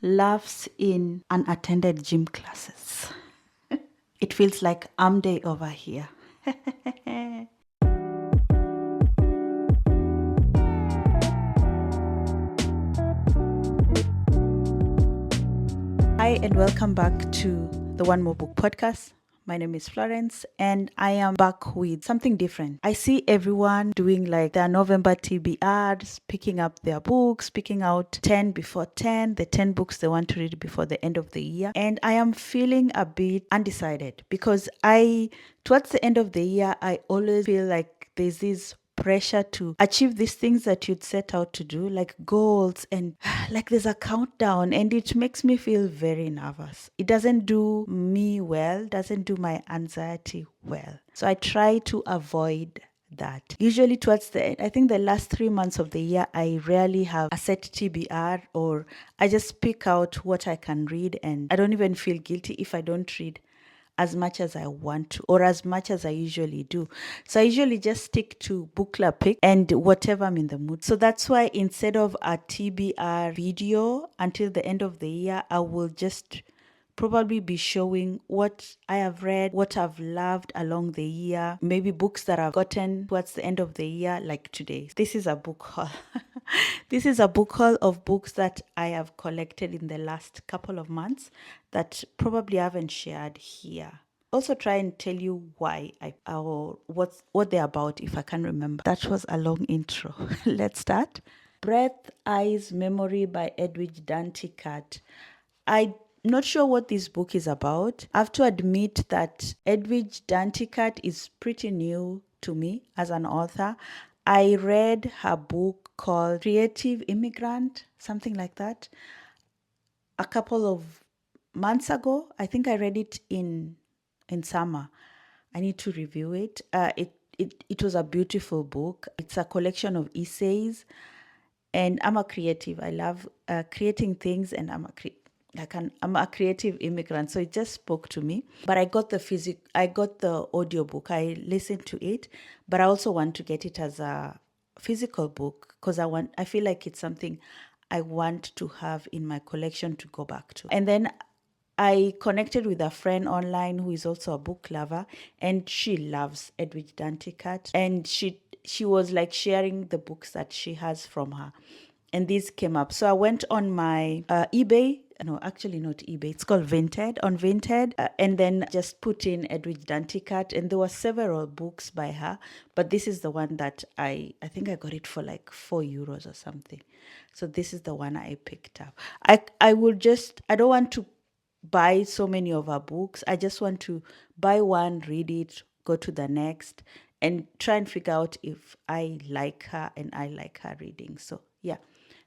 laughs in unattended gym classes. It feels like arm day over here. Hi, and welcome back to the One More Book podcast. My name is Florence, and I am back with something different. I see everyone doing like their November TBRs, picking up their books, picking out 10 before 10, the 10 books they want to read before the end of the year. And I am feeling a bit undecided because towards the end of the year, I always feel like there's this pressure to achieve these things that you'd set out to do, like goals, and like there's a countdown, and it makes me feel very nervous. It doesn't do me well, doesn't do my anxiety well. So I try to avoid that. Usually towards the end, I think the last 3 months of the year, I rarely have a set TBR, or I just pick out what I can read, and I don't even feel guilty if I don't read as much as I want to, or as much as I usually do. So I usually just stick to book club pick and whatever I'm in the mood. So that's why instead of a TBR video until the end of the year, I will just probably be showing what I have read, what I've loved along the year, maybe books that I've gotten towards the end of the year, like today. This is a book haul. This is a book haul of books that I have collected in the last couple of months that probably I haven't shared here. Also try and tell you why or what they're about if I can remember. That was a long intro. Let's start. Breath, Eyes, Memory by Edwidge Danticat. I'm not sure what this book is about. I have to admit that Edwidge Danticat is pretty new to me as an author. I read her book called Creative Immigrant, something like that, a couple of months ago. I think I read it in summer. I need to review it. It was a beautiful book. It's a collection of essays, and I'm a creative. I love creating things, and I'm a creative immigrant, so it just spoke to me. But I got the audiobook. I listened to it, but I also want to get it as a physical book because I feel like it's something I want to have in my collection to go back to. And then I connected with a friend online who is also a book lover, and she loves Edwidge Danticat, and she was like sharing the books that she has from her, and these came up. So I went on my eBay. No, actually not eBay. It's called Vinted. On Vinted, and then just put in Edwidge Danticat, and there were several books by her, but this is the one that I think I got it for like €4 or something. So this is the one I picked up. I don't want to buy so many of her books. I just want to buy one, read it, go to the next, and try and figure out if I like her and I like her reading. So yeah,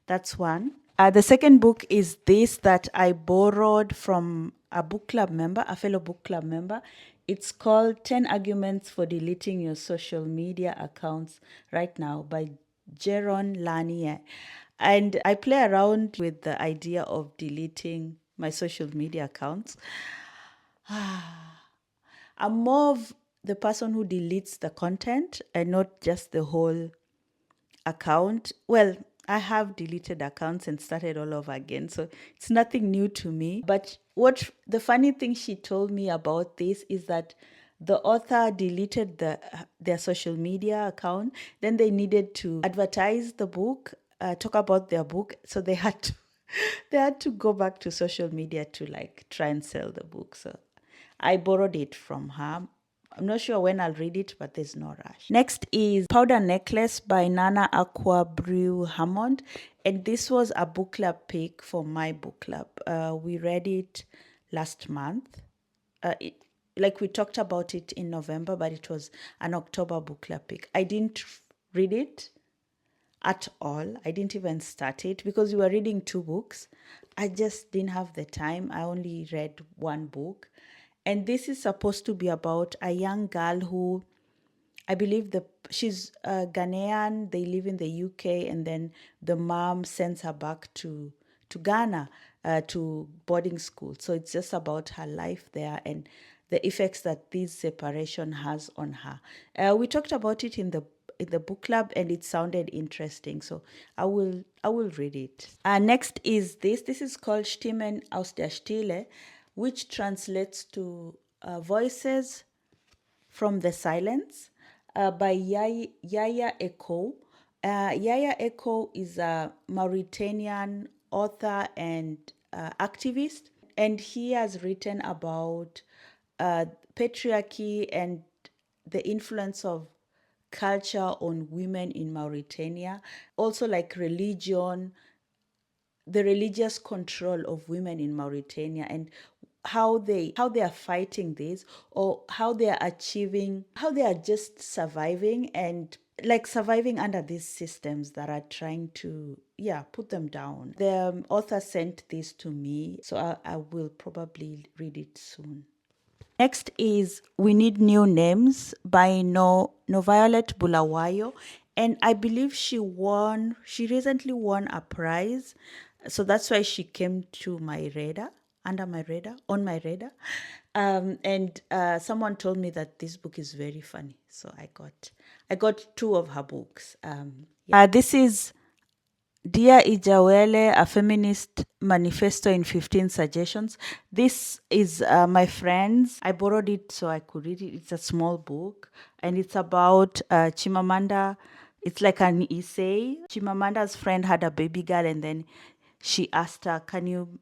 that's one. The second book is this that I borrowed from a book club member, a fellow book club member. It's called 10 Arguments for Deleting Your Social Media Accounts Right Now by Jaron Lanier. And I play around with the idea of deleting my social media accounts. I'm more of the person who deletes the content and not just the whole account. Well, I have deleted accounts and started all over again, so it's nothing new to me. But what the funny thing she told me about this is that the author deleted their social media account. Then they needed to advertise the book, talk about their book, so they had to they had to go back to social media to like try and sell the book. So I borrowed it from her. I'm not sure when I'll read it, but there's no rush. Next is Powder Necklace by Nana Ekua Brew-Hammond. And this was a book club pick for my book club. We read it last month. Like we talked about it in November, but it was an October book club pick. I didn't read it at all. I didn't even start it because we were reading 2 books. I just didn't have the time. I only read 1 book. And this is supposed to be about a young girl who, I believe she's Ghanaian. They live in the UK, and then the mom sends her back to Ghana to boarding school. So it's just about her life there and the effects that this separation has on her. We talked about it in the in the book club, and it sounded interesting, so I will read it. Next is this. This is called Stimmen aus der Stiile, which translates to Voices from the Silence, by Yahya Ekhou. Yahya Ekhou is a Mauritanian author and activist, and he has written about patriarchy and the influence of culture on women in Mauritania, also like religion, the religious control of women in Mauritania, and how they are fighting this, or how they are achieving, how they are just surviving, and like surviving under these systems that are trying to put them down. The author sent this to me, so I will probably read it soon. Next is We Need New Names by Noviolet Bulawayo. And I believe she recently won a prize. So that's why she came to my radar, on my radar. And someone told me that this book is very funny. So I got two of her books. This is Dear Ijawele, a feminist manifesto in 15 suggestions. This is my friend's. I borrowed it so I could read it. It's a small book, and it's about Chimamanda. It's like an essay. Chimamanda's friend had a baby girl, and then she asked her, "Can you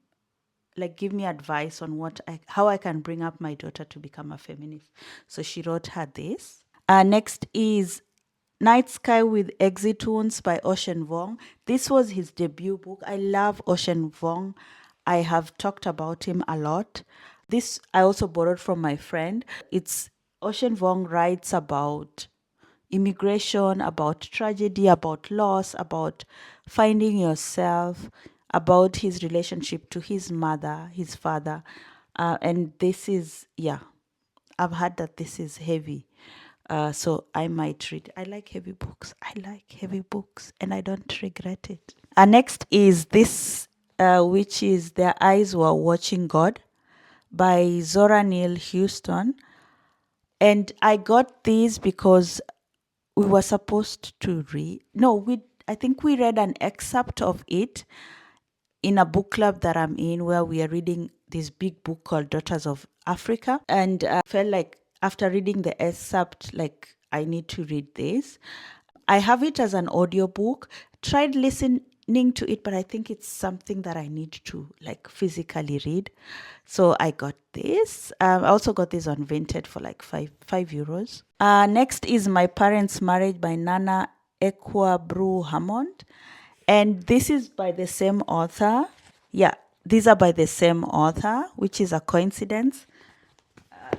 like give me advice on how I can bring up my daughter to become a feminist?" So she wrote her this. Next is Night Sky with Exit Wounds by Ocean Vuong. This was his debut book. I love Ocean Vuong. I have talked about him a lot. This I also borrowed from my friend. It's Ocean Vuong writes about immigration, about tragedy, about loss, about finding yourself, about his relationship to his mother, his father. And this is, I've heard that this is heavy. So I might read. I like heavy books. And I don't regret it. Next is this, which is Their Eyes Were Watching God by Zora Neale Houston. And I got these because we were supposed to read. No, I think we read an excerpt of it in a book club that I'm in, where we are reading this big book called Daughters of Africa. And I felt like after reading the excerpt, like I need to read this. I have it as an audiobook. Tried listening to it, but I think it's something that I need to like physically read. So I got this. I also got this on Vinted for like €5. Next is My Parents' Marriage by Nana Ekua Brew-Hammond. And this is by the same author. Yeah, these are by the same author, which is a coincidence.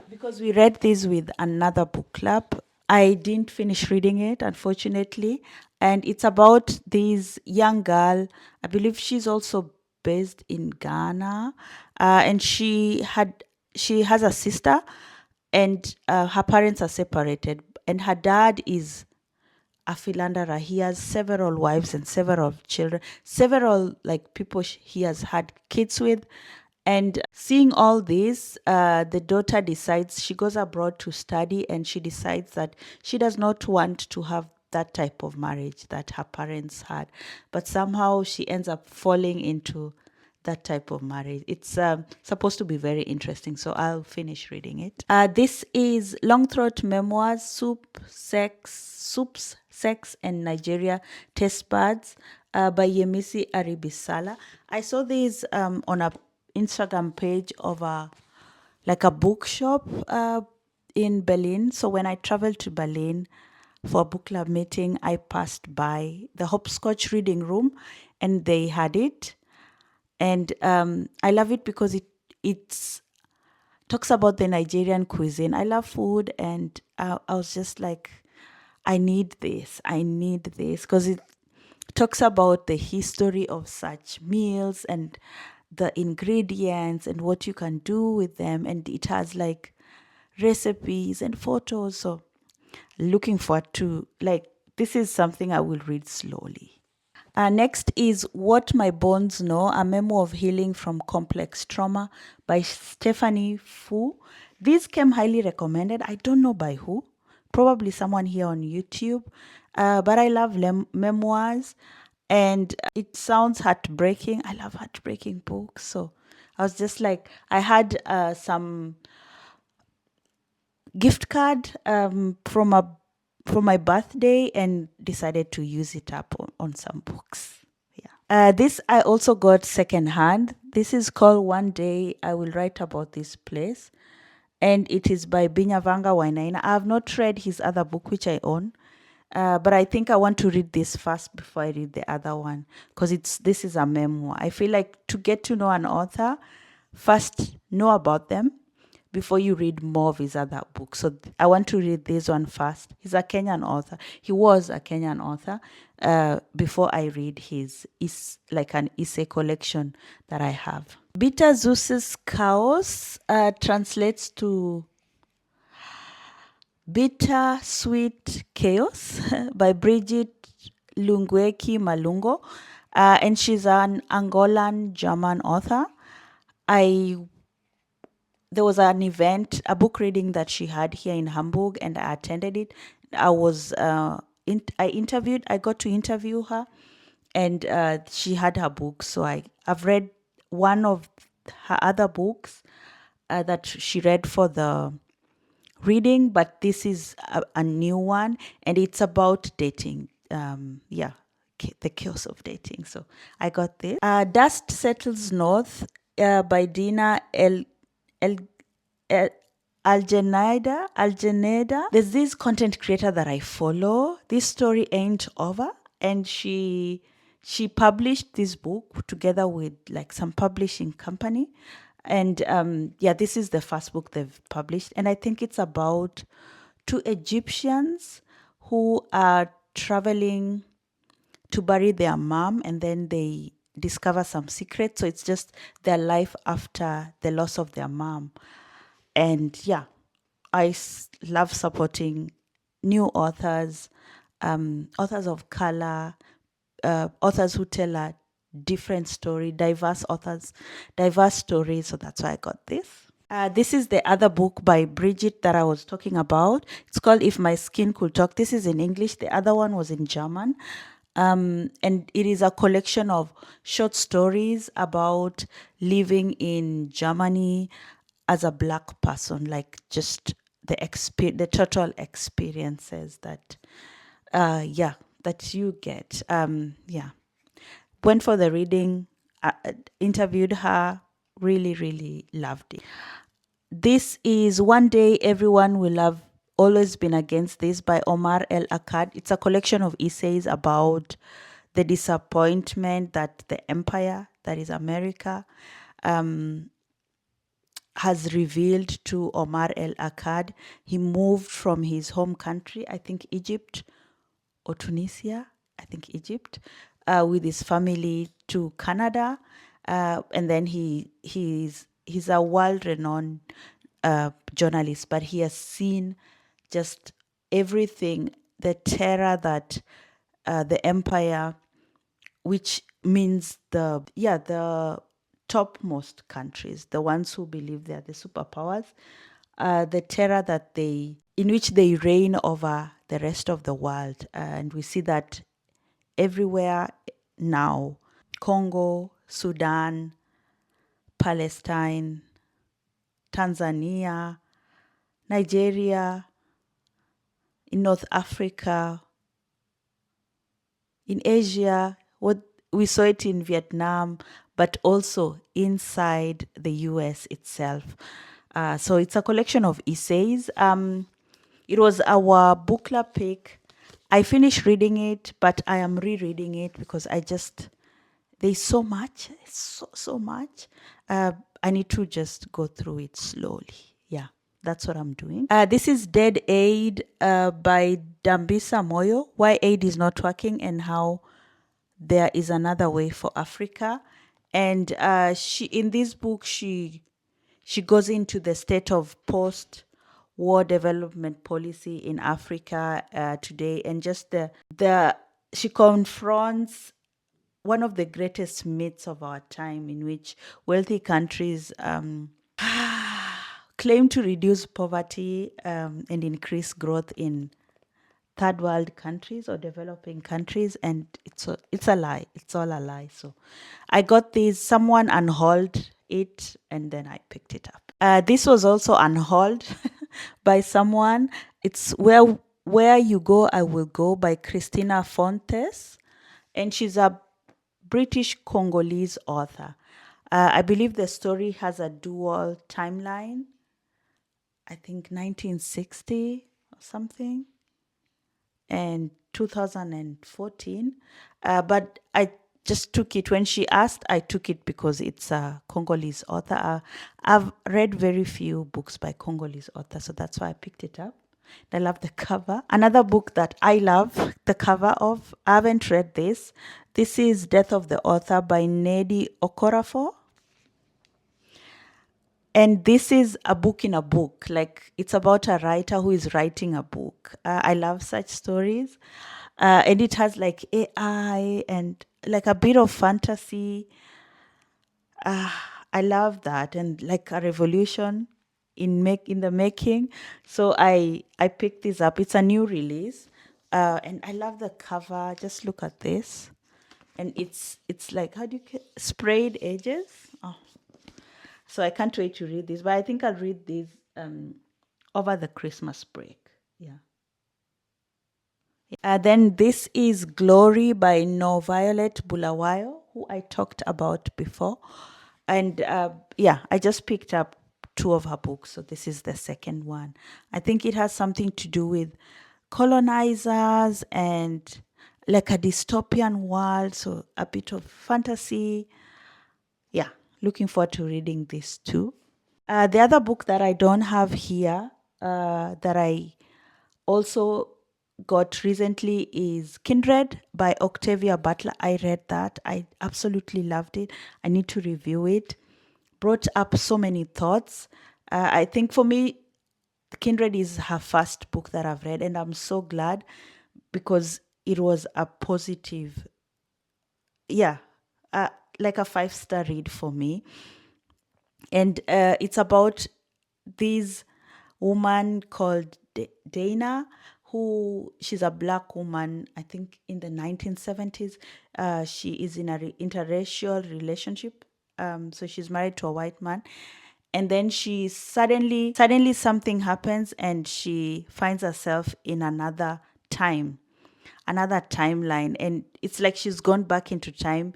Because we read this with another book club. I didn't finish reading it, unfortunately. And it's about this young girl. I believe she's also based in Ghana. And she has a sister, and her parents are separated. And her dad is a philanderer. He has several wives and several children, several like people he has had kids with. And seeing all this, the daughter decides, she goes abroad to study, and she decides that she does not want to have that type of marriage that her parents had. But somehow she ends up falling into that type of marriage. It's supposed to be very interesting, so I'll finish reading it. This is Longthroat Memoirs, Soups, Sex, and Nigeria Taste Buds by Yemisi Aribisala. I saw these on a Instagram page of a bookshop in Berlin. So when I traveled to Berlin for a book club meeting, I passed by the Hopscotch Reading Room, and they had it. And I love it because it talks about the Nigerian cuisine. I love food, and I was just like, I need this because it talks about the history of such meals and the ingredients and what you can do with them. And it has like recipes and photos. So looking forward to, like, this is something I will read slowly. Next is What My Bones Know, a memoir of healing from complex trauma by Stephanie Fu. These came highly recommended. I don't know by who. Probably someone here on YouTube. But I love memoirs, and it sounds heartbreaking. I love heartbreaking books. So I was just like, I had some gift card from my birthday and decided to use it up on some books. Yeah. This I also got secondhand. This is called One Day I Will Write About This Place, and it is by Binyavanga Wainaina. I have not read his other book, which I own, but I think I want to read this first before I read the other one, because this is a memoir. I feel like to get to know an author, first know about them before you read more of his other books. So I want to read this one first. He's a Kenyan author. He was a Kenyan author before I read his like an essay collection that I have. Bitter Zeus's Chaos translates to Bitter Sweet Chaos by Bridget Lungweki Malungo. And she's an Angolan German author. There was an event, a book reading that she had here in Hamburg, and I attended it. I got to interview her, and she had her book. So I've read one of her other books that she read for the reading, but this is a new one, and it's about dating. The chaos of dating. So I got this. Dust Settles North by Dina Algeneda. There's this content creator that I follow. This story ain't over, and she published this book together with like some publishing company, and this is the first book they've published, and I think it's about two Egyptians who are traveling to bury their mom, and then they discover some secrets. So it's just their life after the loss of their mom. And I love supporting new authors, authors of color, authors who tell a different story, diverse authors, diverse stories. So that's why I got this. This is the other book by Bridget that I was talking about. It's called If My Skin Could Talk. This is in English. The other one was in German. And it is a collection of short stories about living in Germany as a Black person, like just the total experiences that that you get. Went for the reading, interviewed her, really loved it. This is One Day Everyone Will Have Always Been Against This by Omar El Akkad. It's a collection of essays about the disappointment that the empire, that is America, has revealed to Omar El Akkad. He moved from his home country, I think Egypt or Tunisia, I think Egypt, with his family to Canada. And then he's a world-renowned journalist, but he has seen just everything, the terror that the empire, which means the topmost countries, the ones who believe they are the superpowers, the terror in which they reign over the rest of the world. And we see that everywhere now: Congo, Sudan, Palestine, Tanzania, Nigeria, in North Africa, in Asia. We saw it in Vietnam, but also inside the US itself. So it's a collection of essays. It was our book club pick. I finished reading it, but I am rereading it because there's so much, so much. I need to just go through it slowly. Yeah, that's what I'm doing. This is Dead Aid by Dambisa Moyo, Why Aid is Not Working and How There is Another Way for Africa. And in this book, she goes into the state of post-war development policy in Africa today, and just she confronts one of the greatest myths of our time, in which wealthy countries claim to reduce poverty and increase growth in third world countries or developing countries, and it's a lie. It's all a lie. So I got this. Someone unhauled it, and then I picked it up. This was also unhauled by someone. It's where you go, I will go by Christina Fontes, and she's a British Congolese author. I believe the story has a dual timeline. I think 1960 or something, and 2014. But I just took it when she asked. I took it because it's a Congolese author. I've read very few books by Congolese authors, so that's why I picked it up. I love the cover. Another book that I love the cover of, I haven't read this. This is Death of the Author by Nnedi Okorafor. And this is a book in a book. Like, it's about a writer who is writing a book. I love such stories. And it has like AI and like a bit of fantasy. I love that, and like a revolution in the making. So I picked this up. It's a new release. And I love the cover. Just look at this. And it's like, how do you sprayed edges? Oh, so I can't wait to read this, but I think I'll read this over the Christmas break. Yeah. Then this is Glory by Noviolet Bulawayo, who I talked about before. And yeah, I just picked up two of her books, so this is the second one. I think it has something to do with colonizers and like a dystopian world, so a bit of fantasy. Yeah, looking forward to reading this too. The other book that I don't have here, that I also got recently, is Kindred by Octavia Butler. I read that. I absolutely loved it. I need to review it. Brought up so many thoughts. I think for me, Kindred is her first book that I've read, and I'm so glad because it was a positive, yeah, like a 5-star read for me. And it's about this woman called Dana, who she's a black woman, I think in the 1970s. She is in a interracial relationship. So she's married to a white man. And then she suddenly something happens and she finds herself in another timeline. And it's like she's gone back into time.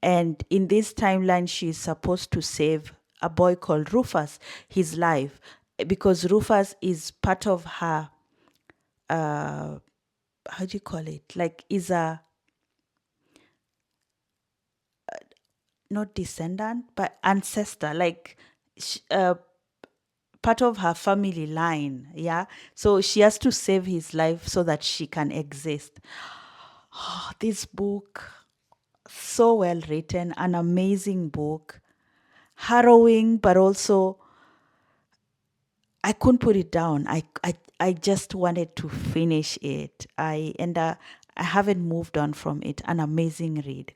And in this timeline, she's supposed to save a boy called Rufus, his life, because Rufus is part of her, how do you call it? Like, is a, not descendant, but ancestor, like, part of her family line. Yeah. So she has to save his life so that she can exist. Oh, this book, so well written, an amazing book, harrowing, but also I couldn't put it down. I just wanted to finish it. I haven't moved on from it. An amazing read.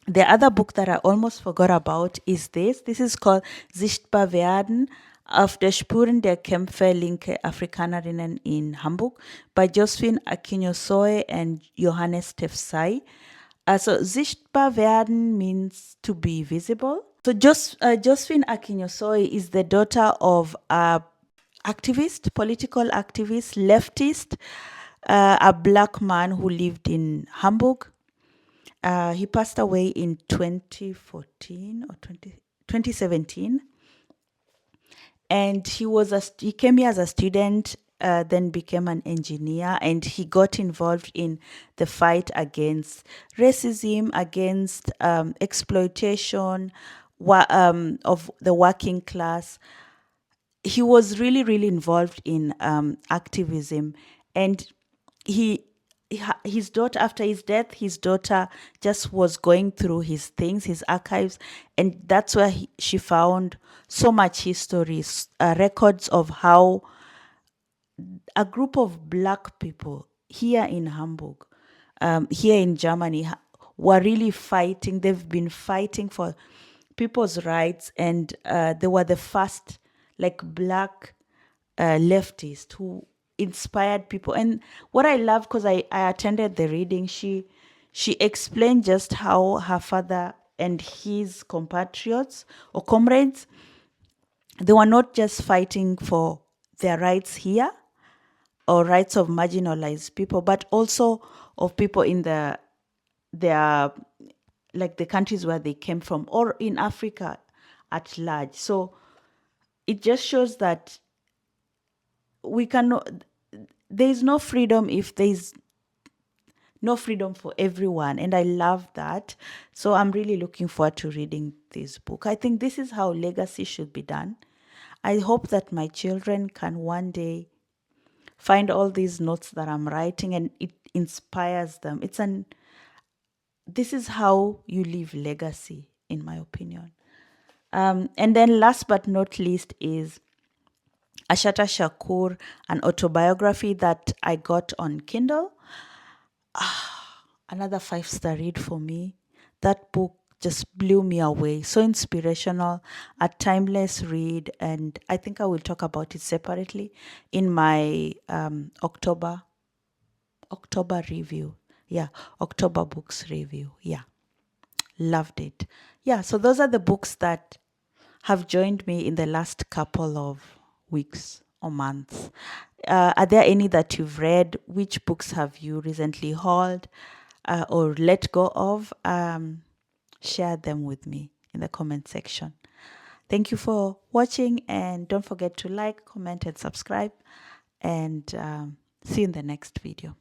The other book that I almost forgot about is this. This is called Sichtbar werden auf der Spuren der Kämpfe linke Afrikanerinnen in Hamburg by Josephine Akinyosoe and Johannes Tefsai. So Sichtbar werden means to be visible. So Josephine Akinyosoe is the daughter of a activist, political activist, leftist, a black man who lived in Hamburg. He passed away in 2014 or 2017. And he came here as a student, then became an engineer, and he got involved in the fight against racism, against exploitation of the working class. He was really, really involved in activism, and his daughter, after his death, his daughter just was going through his things, his archives, and that's where she found so much history, records of how a group of black people here in Hamburg, here in Germany, were really fighting. They've been fighting for people's rights, and they were the first, like, black leftist who inspired people. And what I love, because I attended the reading, she explained just how her father and his compatriots or comrades, they were not just fighting for their rights here or rights of marginalized people, but also of people in their like the countries where they came from, or in Africa at large. So it just shows that we cannot, there is no freedom if there is no freedom for everyone. And I love that. So I'm really looking forward to reading this book. I think this is how legacy should be done. I hope that my children can one day find all these notes that I'm writing and it inspires them. This is how you leave legacy, in my opinion. And then last but not least is Ashata Shakur, an autobiography that I got on Kindle. Another 5-star read for me. That book just blew me away. So inspirational, a timeless read, and I think I will talk about it separately in my October review. Yeah, October books review. Yeah, loved it. Yeah, so those are the books that have joined me in the last couple of weeks or months. Are there any that you've read? Which books have you recently hauled or let go of? Share them with me in the comment section. Thank you for watching, and don't forget to like, comment, and subscribe. And see you in the next video.